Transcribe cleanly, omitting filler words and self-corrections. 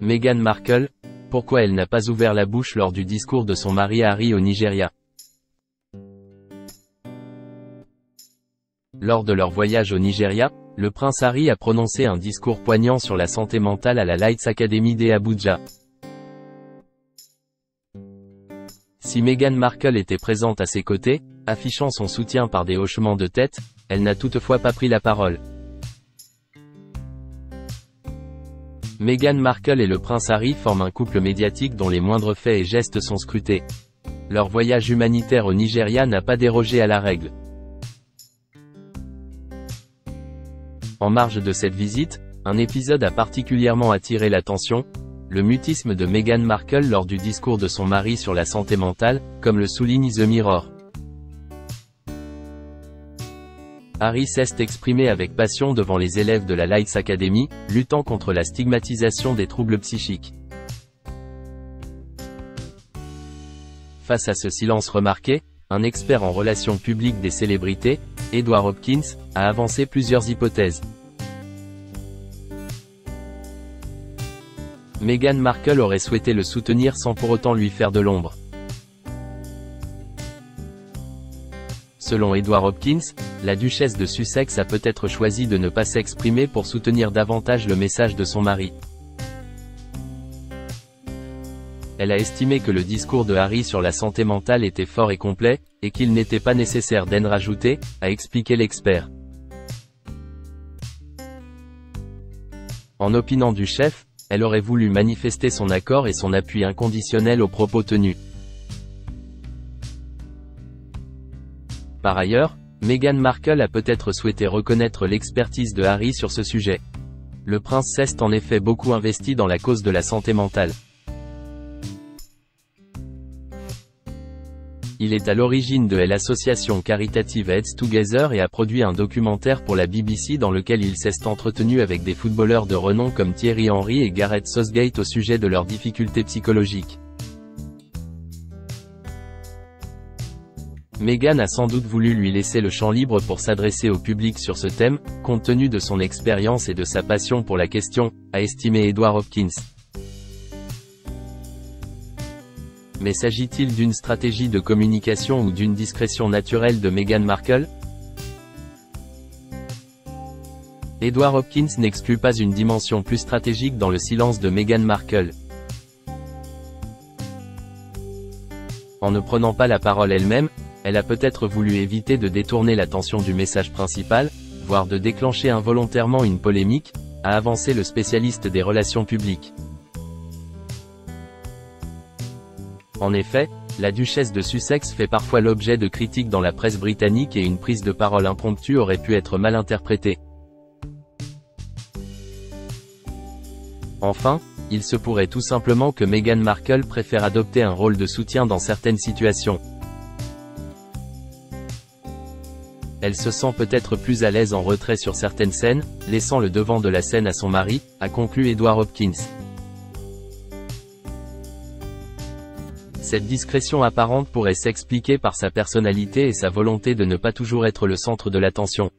Meghan Markle, pourquoi elle n'a pas ouvert la bouche lors du discours de son mari Harry au Nigeria? Lors de leur voyage au Nigeria, le prince Harry a prononcé un discours poignant sur la santé mentale à la Lights Academy d'Abuja. Si Meghan Markle était présente à ses côtés, affichant son soutien par des hochements de tête, elle n'a toutefois pas pris la parole. Meghan Markle et le prince Harry forment un couple médiatique dont les moindres faits et gestes sont scrutés. Leur voyage humanitaire au Nigeria n'a pas dérogé à la règle. En marge de cette visite, un épisode a particulièrement attiré l'attention, le mutisme de Meghan Markle lors du discours de son mari sur la santé mentale, comme le souligne The Mirror. Harry s'est exprimé avec passion devant les élèves de la Lights Academy, luttant contre la stigmatisation des troubles psychiques. Face à ce silence remarqué, un expert en relations publiques des célébrités, Edward Hopkins, a avancé plusieurs hypothèses. Meghan Markle aurait souhaité le soutenir sans pour autant lui faire de l'ombre. Selon Edward Hopkins, la duchesse de Sussex a peut-être choisi de ne pas s'exprimer pour soutenir davantage le message de son mari. Elle a estimé que le discours de Harry sur la santé mentale était fort et complet, et qu'il n'était pas nécessaire d'en rajouter, a expliqué l'expert. En opinant du chef, elle aurait voulu manifester son accord et son appui inconditionnel aux propos tenus. Par ailleurs, Meghan Markle a peut-être souhaité reconnaître l'expertise de Harry sur ce sujet. Le prince s'est en effet beaucoup investi dans la cause de la santé mentale. Il est à l'origine de l'association caritative Heads Together et a produit un documentaire pour la BBC dans lequel il s'est entretenu avec des footballeurs de renom comme Thierry Henry et Gareth Southgate au sujet de leurs difficultés psychologiques. Meghan a sans doute voulu lui laisser le champ libre pour s'adresser au public sur ce thème, compte tenu de son expérience et de sa passion pour la question, a estimé Edward Hopkins. Mais s'agit-il d'une stratégie de communication ou d'une discrétion naturelle de Meghan Markle? Edward Hopkins n'exclut pas une dimension plus stratégique dans le silence de Meghan Markle. En ne prenant pas la parole elle-même, elle a peut-être voulu éviter de détourner l'attention du message principal, voire de déclencher involontairement une polémique, a avancé le spécialiste des relations publiques. En effet, la duchesse de Sussex fait parfois l'objet de critiques dans la presse britannique et une prise de parole impromptue aurait pu être mal interprétée. Enfin, il se pourrait tout simplement que Meghan Markle préfère adopter un rôle de soutien dans certaines situations. Elle se sent peut-être plus à l'aise en retrait sur certaines scènes, laissant le devant de la scène à son mari, a conclu Edward Hopkins. Cette discrétion apparente pourrait s'expliquer par sa personnalité et sa volonté de ne pas toujours être le centre de l'attention.